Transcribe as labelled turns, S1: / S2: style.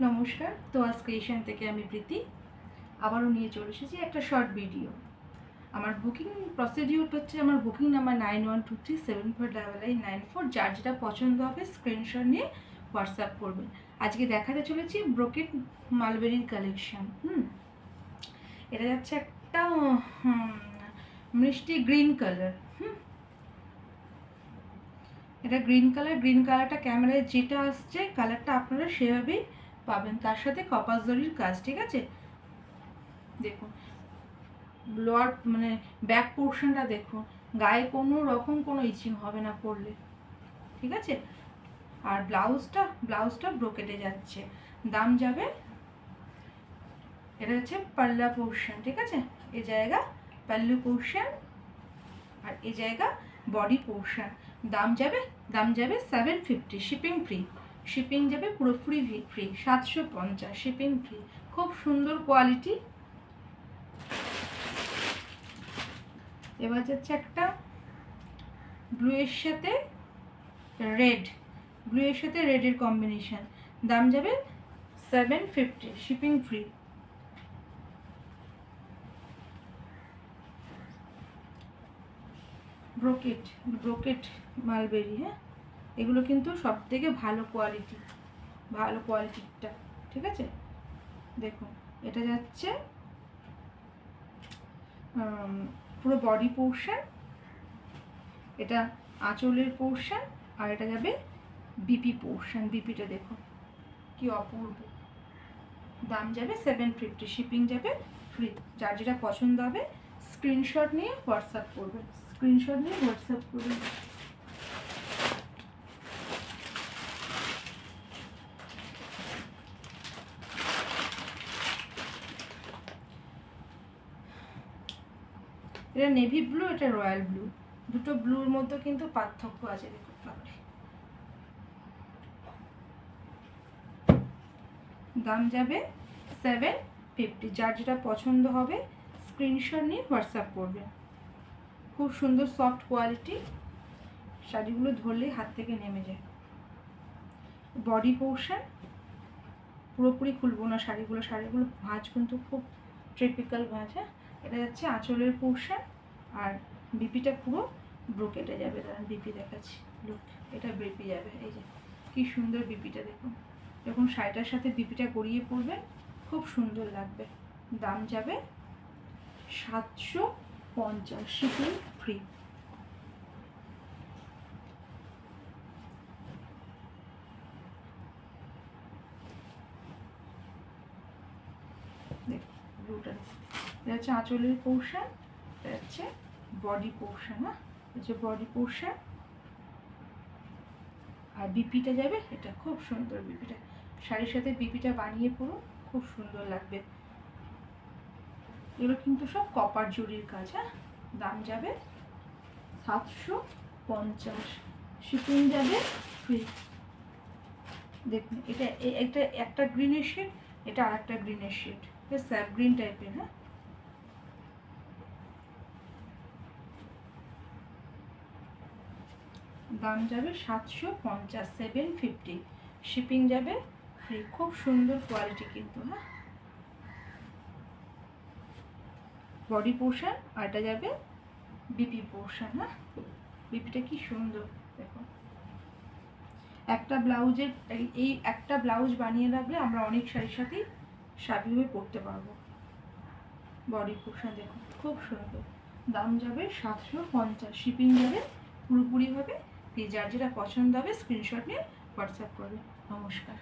S1: নমস্কার। তো আজ ক্রিয়েশন থেকে আমি প্রীতি আবারও নিয়ে চলে এসেছি একটা শর্ট ভিডিও। আমার বুকিং প্রসিডিউর হচ্ছে, আমার বুকিং নাম্বার 9123748894। যার যেটা পছন্দ হবে স্ক্রিনশট নিয়ে হোয়াটসঅ্যাপ করবেন। আজকে দেখাতে চলেছি ব্রোকেট মালবেরির কালেকশন। এটা যাচ্ছে একটা মিষ্টি গ্রিন কালার। এটা গ্রিন কালারটা ক্যামেরায় যেটা আসছে কালারটা আপনারা সেভাবেই পাবেন। তার সাথে কপাস জরির কাজ, ঠিক আছে? দেখুন লোয়ার মানে ব্যাক পোর্শনটা দেখুন, গায়ে কোনো রকম কোনো ইচিং হবে না পরলে, ঠিক আছে? আর ব্লাউজটা ব্রোকেটে যাচ্ছে। দাম যাবে, এটা হচ্ছে পাল্লা পোর্শন, ঠিক আছে? এই জায়গা পাল্লু পোর্শন আর এই জায়গা বডি পোর্শন। দাম যাবে 750, শিপিং যাবে পুরোপুরি ফ্রি। 750 shipping free. খুব সুন্দর কোয়ালিটি। এবার যাচ্ছে একটা ব্লু এর সাথে রেডের কম্বিনেশন। দাম যাবে 750, শিপিং ফ্রি। ব্রোকেট মালবেরি, হ্যাঁ, এগুলো কিন্তু সব থেকে ভালো কোয়ালিটিটা, ঠিক আছে? দেখুন এটা যাচ্ছে পুরো বডি পোর্শন, এটা আঁচলের পোর্শন, আর এটা যাবে বিপি পোর্শন। বিপিটা দেখুন কি অপূর্ব। দাম যাবে 750, শিপিং যাবে ফ্রি। যার যেটা পছন্দ হবে স্ক্রিনশট নিয়ে হোয়াটসঅ্যাপ করবেন। এটা নেভি ব্লু, এটা রয়্যাল ব্লু। দুটো ব্লুর মধ্যে কিন্তু পার্থক্য আছে, দেখুন। দাম যাবে 750। যার যেটা পছন্দ হবে স্ক্রিনশট নিয়ে হোয়াটসঅ্যাপ করবেন। খুব সুন্দর সফট কোয়ালিটি, শাড়িগুলো ধরলেই হাত থেকে নেমে যায়। বডি পোর্শন পুরোপুরি খুলবো না শাড়িগুলো ভাঁজ কিন্তু খুব ট্রিপিক্যাল ভাঁজ। হ্যাঁ, এটা যাচ্ছে আঁচলের পোর্শন, আর বিপিটা পুরো ব্রোকেটে যাবে। দাঁড়ান বিপি দেখাচ্ছি, লুক, এটা বিপি যাবে। এই যে কি সুন্দর বিপিটা দেখুন। যখন শাড়িটার সাথে বিপিটা গড়িয়ে পড়বে খুব সুন্দর লাগবে। দাম যাবে 750, শিপিং ফ্রি। ব্লুটা এটা হচ্ছে আঁচলের পোর্শন, এটা হচ্ছে বডি পোর্শন। হ্যাঁ, হচ্ছে বডি পোর্শন, আর বিপিটা যাবে। এটা খুব সুন্দর বিপিটা, শাড়ির সাথে বিপিটা বানিয়ে পুরো খুব সুন্দর লাগবে। এগুলো কিন্তু সব কপার জরির কাজ। হ্যাঁ, দাম যাবে 750, শিপিং যাবে ফ্রি। দেখুন এটা একটা গ্রিনের শেড, এটা আর একটা গ্রিনের শেড, স্যাপ গ্রিন টাইপের। হ্যাঁ, দাম যাবে 750, 750, শিপিং যাবে ফ্রি। খুব সুন্দর কোয়ালিটি কিন্তু। হ্যাঁ, বডি পোর্শন, আর এটা যাবে বিপি পোর্শন। হ্যাঁ, বিপিটা কি সুন্দর দেখুন। একটা ব্লাউজের এই একটা ব্লাউজ বানিয়ে রাখলে আমরা অনেক শাড়ির সাথেই সাবিয়ে পরতে পারবো। বডি পোর্শন দেখুন খুব সুন্দর। দাম যাবে 750, শিপিং যাবে পুরোপুরিভাবে। যার যেটা পছন্দ হবে স্ক্রিনশট নিয়ে হোয়াটসঅ্যাপ করবে। নমস্কার।